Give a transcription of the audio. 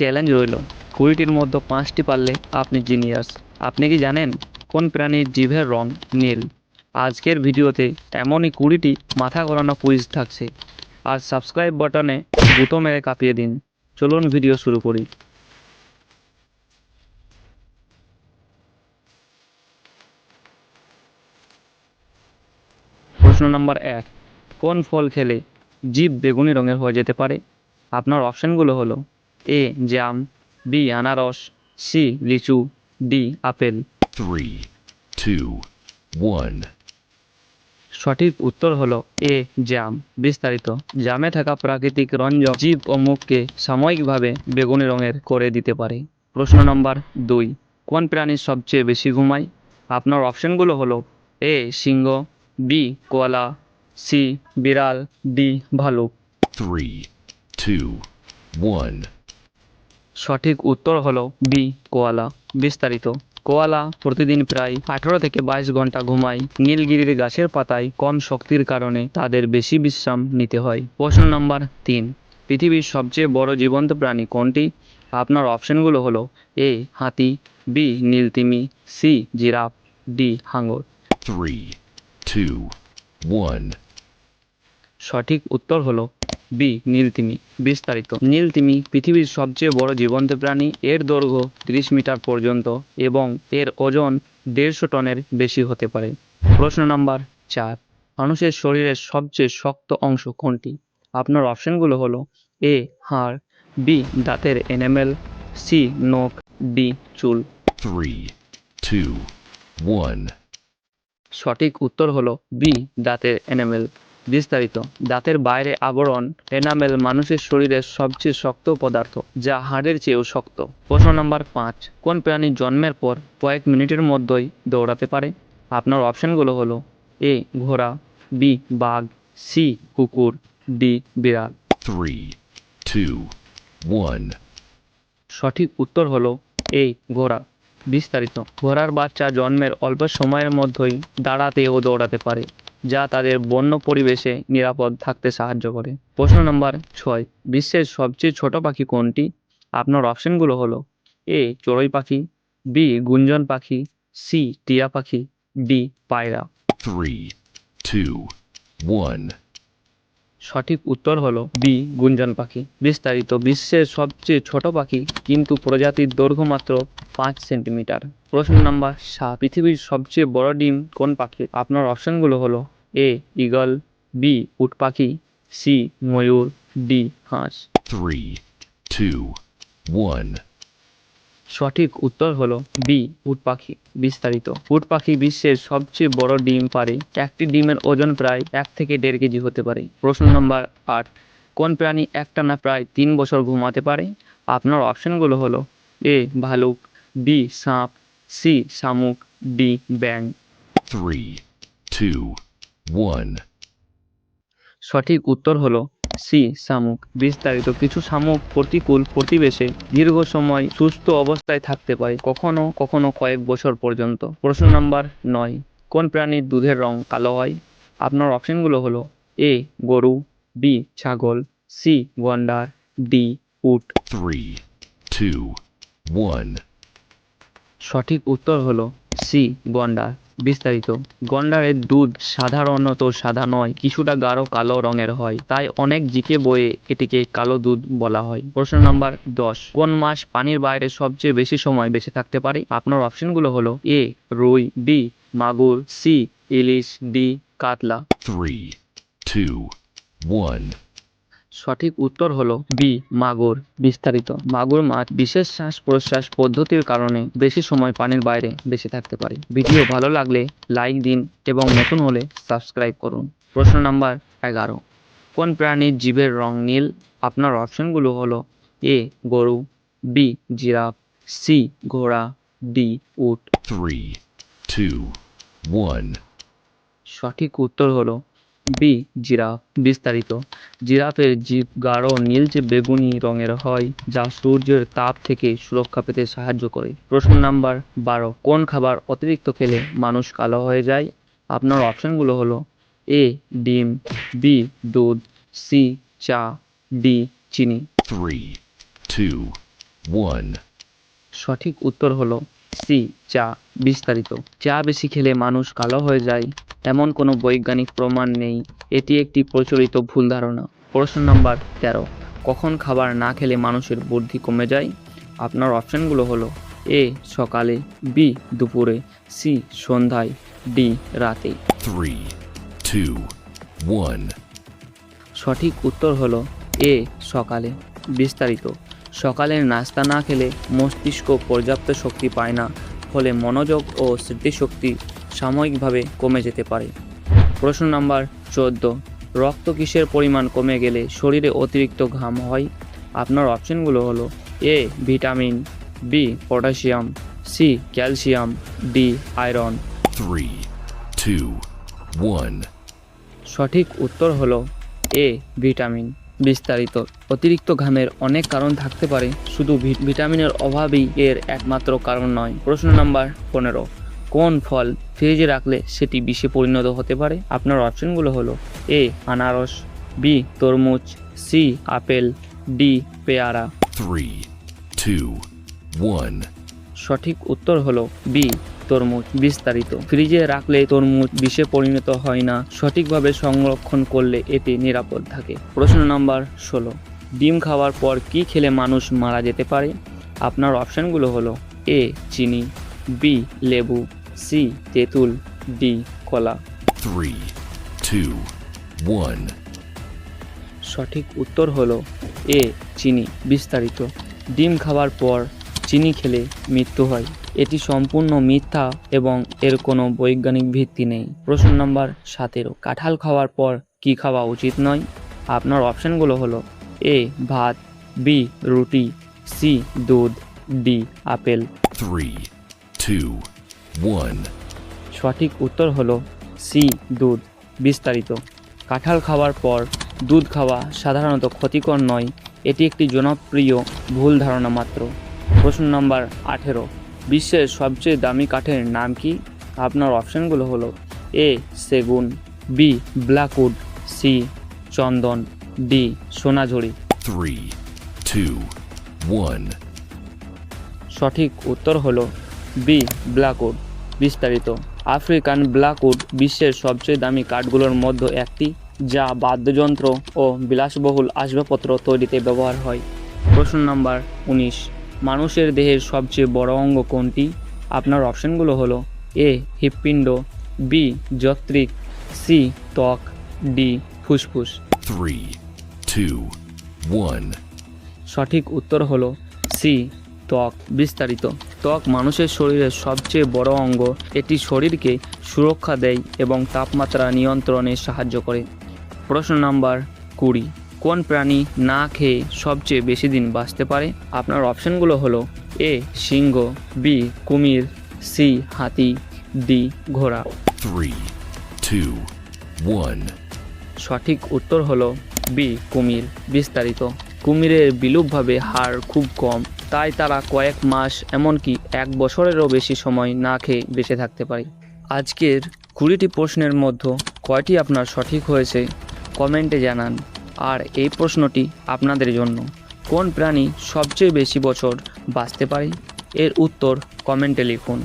Challenge রইল, 20টির মধ্যে 5টি পারলে আপনি জিনিয়াস। আপনি কি জানেন কোন প্রাণীর জিভের রং নীল? আজকের ভিডিওতে এমনই 20টি মাথা ঘোরানো কুইজ থাকছে। আর সাবস্ক্রাইব বাটনে গুঁতো মেরে কাঁপিয়ে দিন। চলুন ভিডিও শুরু করি। প্রশ্ন নাম্বার 1, কোন ফল খেলে জিভ বেগুনি রঙের হয়ে যেতে পারে? আপনার অপশনগুলো হলো: এ জাম, বি আনারস, সি লিচু, ডি আপেল। 3, 2, 1. সঠিক উত্তর হলো এ জাম। বিস্তারিত: জামে থাকা প্রাকৃতিক রঞ্জক জীব ও মুখকে সাময়িকভাবে বেগুনি রঙের করে দিতে পারে। প্রশ্ন নম্বর 2, কোন প্রাণী সবচেয়ে বেশি ঘুমায়? আপনার অপশনগুলো হলো: এ সিংহ, বি কোয়ালা, সি বিড়াল, ডি ভালুক। 3, 2, 1. সঠিক উত্তর হলো বি কোয়ালা। বিস্তারিত: কোয়ালা প্রতিদিন প্রায় 18 থেকে 22 ঘন্টা ঘুমায়। নীলগিরির গাছের পাতায় কম শক্তির কারণে তাদের বেশি বিশ্রাম নিতে হয়। প্রশ্ন নাম্বার 3, পৃথিবীর সবচেয়ে বড় জীবন্ত প্রাণী কোনটি? আপনার অপশনগুলো হলো: এ হাতি, বি নীলতিমি, সি জিরাফ, ডি হাঙর। 3, 2, 1. সঠিক উত্তর হলো বি নীলতিমি। বিস্তারিত: নীলতিমি পৃথিবীর সবচেয়ে বড় জীবন্ত প্রাণী। এর দৈর্ঘ্য 30 মিটার পর্যন্ত এবং এর ওজন 150 টনের বেশি হতে পারে। প্রশ্ন নাম্বার 4, মানুষের শরীরের সবচেয়ে শক্ত অংশ কোনটি? আপনার অপশনগুলো হলো: এ হাড়, বি দাঁতের এনামেল, সি নখ, ডি চুল। 3, 2, 1. সঠিক উত্তর হলো বি দাঁতের এনামেল। বিস্তারিত: দাঁতের বাইরে আবরণ এনামেল মানুষের শরীরের সবচেয়ে শক্ত পদার্থ, যা হাড়ের চেয়েও শক্ত। প্রশ্ন নাম্বার 5, কোন প্রাণী জন্মের পর কয়েক মিনিটের মধ্যেই দৌড়াতে পারে? আপনার অপশনগুলো হলো: এ ঘোড়া, বি বাঘ, সি কুকুর, ডি বিড়াল। 3, 2, 1. সঠিক উত্তর হলো এ ঘোড়া। বিস্তারিত: ঘোড়ার বাচ্চা জন্মের অল্প সময়ের মধ্যেই দাঁড়াতে ও দৌড়াতে পারে, যা তাদের বন্য পরিবেশে নিরাপদ থাকতে সাহায্য করে। প্রশ্ন নম্বর 6, বিশ্বের সবচেয়ে ছোট পাখি কোনটি? আপনার অপশনগুলো হলো: এ চড়ুই পাখি, বি গুঞ্জন পাখি, সি টিয়া পাখি, ডি পায়রা। 3, 2, 1. সঠিক উত্তর হলো বি গুঞ্জন পাখি। বিস্তারিত: বিশ্বের সবচেয়ে ছোট পাখি কিন্তু প্রজাতির দৈর্ঘ্য মাত্র 5 সেন্টিমিটার। প্রশ্ন নাম্বার 7, পৃথিবীর সবচেয়ে বড় ডিম কোন পাখি? আপনার অপশনগুলো হলো: এ ঈগল, বি উট পাখি, সি ময়ূর, ডি হাঁস। 3, 2, 1. সঠিক উত্তর হলো বি উট পাখি। বিস্তারিত: উট পাখি বিশ্বের সবচেয়ে বড় ডিম পারে। একটি ডিমের ওজন প্রায় 1 থেকে 1.5 কেজি হতে পারে। প্রশ্ন নম্বর 8, কোন প্রাণী একটানা প্রায় 3 বছর ঘুমাতে পারে? আপনার অপশনগুলো হলো: এ ভালুক, বি সাপ, সি শামুক, ডি ব্যাঙ। 3, 2, 1. সঠিক উত্তর হলো সি শামুক। বিস্তারিত: কিছু শামুক প্রতিকূল পরিবেশে দীর্ঘ সময় সুস্থ অবস্থায় থাকতে পারে, কখনো কখনো কয়েক বছর পর্যন্ত। প্রশ্ন নাম্বার 9, কোন প্রাণীর দুধের রং কালো হয়? আপনার অপশনগুলো হলো: এ গরু, বি ছাগল, সি গন্ডার, ডি উট। 3, 2, 1. সঠিক উত্তর হলো সি গন্ডার। বিস্তারিত: গন্ডারের দুধ সাধারণত সাদা নয়, কিছুটা গাঢ় কালো রঙের হয়, তাই অনেক জিকে বইয়ে এটিকে কালো দুধ বলা হয়। প্রশ্ন নাম্বার 10, কোন মাছ পানির বাইরে সবচেয়ে বেশি সময় বেঁচে থাকতে পারে? আপনার অপশনগুলো হলো: এ রুই, বি মাগুর, সি ইলিশ, ডি কাতলা। 3, 2, 1. সঠিক উত্তর হলো বি মাগুর। বিস্তারিত: মাগুর মাছ বিশেষ শ্বাস প্রশ্বাস পদ্ধতির কারণে বেশি সময় পানির বাইরে বেঁচে থাকতে পারে। ভিডিও ভালো লাগলে লাইক দিন এবং নতুন হলে সাবস্ক্রাইব করুন। প্রশ্ন নাম্বার 11, কোন প্রাণীর জিভের রং নীল? আপনার অপশনগুলো হলো: এ গরু, বি জিরাফ, সি ঘোড়া, ডি উট। 3, 2, 1. সঠিক উত্তর হলো বি জিরাফ। বিস্তারিত: জিরাফের জিভ গাঢ় নীলচে বেগুনি রঙের হয়, যা সূর্যের তাপ থেকে সুরক্ষা পেতে সাহায্য করে। প্রশ্ন নাম্বার 12, কোন খাবার অতিরিক্ত খেলে মানুষ কালো হয়ে যায়? আপনার অপশনগুলো হলো: এ ডিম, বি দুধ, সি চা, ডি চিনি। 3, 2, 1. সঠিক উত্তর হলো সি চা। বিস্তারিত। চা বেশি খেলে মানুষ কালো হয়ে যায় এমন কোনো বৈজ্ঞানিক প্রমাণ নেই, এটি একটি প্রচলিত ভুল ধারণা। প্রশ্ন নাম্বার 13, কখন খাবার না খেলে মানুষের বুদ্ধি কমে যায়? আপনার অপশানগুলো হলো এ সকালে, বি দুপুরে, সি সন্ধ্যায়, ডি রাতে। 3, 2, 1. সঠিক উত্তর হলো এ সকালে। বিস্তারিত। সকালের নাস্তা না খেলে মস্তিষ্ক পর্যাপ্ত শক্তি পায় না, ফলে মনোযোগ ও স্মৃতিশক্তি সাময়িকভাবে কমে যেতে পারে। প্রশ্ন নাম্বার 14, রক্ত কিসের পরিমাণ কমে গেলে শরীরে অতিরিক্ত ঘাম হয়? আপনার অপশনগুলো হলো A vitamin, B potassium, C calcium, D iron. 3, 2, 1. সঠিক উত্তর হলো এ ভিটামিন। বিস্তারিত। অতিরিক্ত ঘামের অনেক কারণ থাকতে পারে, শুধু ভিটামিনের অভাবই এর একমাত্র কারণ নয়। প্রশ্ন নাম্বার 15, কোন ফল ফ্রিজে রাখলে সেটি বিষে পরিণত হতে পারে? আপনার অপশনগুলো হলো এ আনারস, বি তরমুজ, সি আপেল, ডি পেয়ারা। 3, 2, 1. সঠিক উত্তর হলো বি তরমুজ। বিস্তারিত। ফ্রিজে রাখলে তরমুজ বিষে পরিণত হয় না, সঠিকভাবে সংরক্ষণ করলে এটি নিরাপদ থাকে। প্রশ্ন নাম্বার 16, ডিম খাওয়ার পর কি খেলে মানুষ মারা যেতে পারে? আপনার অপশানগুলো হলো এ চিনি, বি লেবু, সি তেঁতুল, ডি কলা। 3, 2, 1. সঠিক উত্তর হলো এ চিনি। বিস্তারিত। ডিম খাওয়ার পর চিনি খেলে মৃত্যু হয়, এটি সম্পূর্ণ মিথ্যা এবং এর কোনো বৈজ্ঞানিক ভিত্তি নেই। প্রশ্ন নাম্বার 17, কাঁঠাল খাওয়ার পর কি খাওয়া উচিত নয়? আপনার অপশানগুলো হলো এ ভাত, বি রুটি, সি দুধ, ডি আপেল। 3, 2, 1. সঠিক উত্তর হলো সি দুধ। বিস্তারিত। কাঁঠাল খাওয়ার পর দুধ খাওয়া সাধারণত ক্ষতিকর নয়, এটি একটি জনপ্রিয় ভুল ধারণা মাত্র। প্রশ্ন নাম্বার 18, বিশ্বের সবচেয়ে দামি কাঠের নাম কি? আপনার অপশানগুলো হলো এ সেগুন, বি ব্ল্যাকউড, সি চন্দন, ডি সোনাঝুরি। 3, 2, 1. সঠিক উত্তর হলো বি ব্ল্যাকউড। বিস্তারিত। আফ্রিকান ব্ল্যাকউড বিশ্বের সবচেয়ে দামি কাঠগুলোর মধ্যে একটি, যা বাদ্যযন্ত্র ও বিলাসবহুল আসবাবপত্র তৈরিতে ব্যবহার হয়। প্রশ্ন নাম্বার 19, মানুষের দেহের সবচেয়ে বড় অঙ্গ কোনটি? আপনার অপশানগুলো হলো এ হৃৎপিণ্ড, বি যকৃৎ, সি ত্বক, ডি ফুসফুস। 3, 2, 1. সঠিক উত্তর হলো সি ত্বক। বিস্তারিত। ত্বক মানুষের শরীরের সবচেয়ে বড় অঙ্গ, এটি শরীরকে সুরক্ষা দেয় এবং তাপমাত্রা নিয়ন্ত্রণে সাহায্য করে। প্রশ্ন নাম্বার 20, কোন প্রাণী না খেয়ে সবচেয়ে বেশি দিন বাঁচতে পারে? আপনার অপশানগুলো হলো এ সিংহ, বি কুমির, সি হাতি, ডি ঘোড়া। 3, 2, 1. সঠিক উত্তর হলো বি কুমির। বিস্তারিত। কুমিরের বিলুপ্তভাবে হার খুব কম, তাই তারা কয়েক মাস এমনকি 1 বছরেরও বেশি সময় না খেয়ে বেঁচে থাকতে পারে। আজকের 20টি প্রশ্নের মধ্যে কয়টি আপনার সঠিক হয়েছে কমেন্টে জানান। আর এই প্রশ্নটি আপনাদের জন্য, কোন প্রাণী সবচেয়ে বেশি বছর বাঁচতে পারে? এর উত্তর কমেন্টে লিখুন।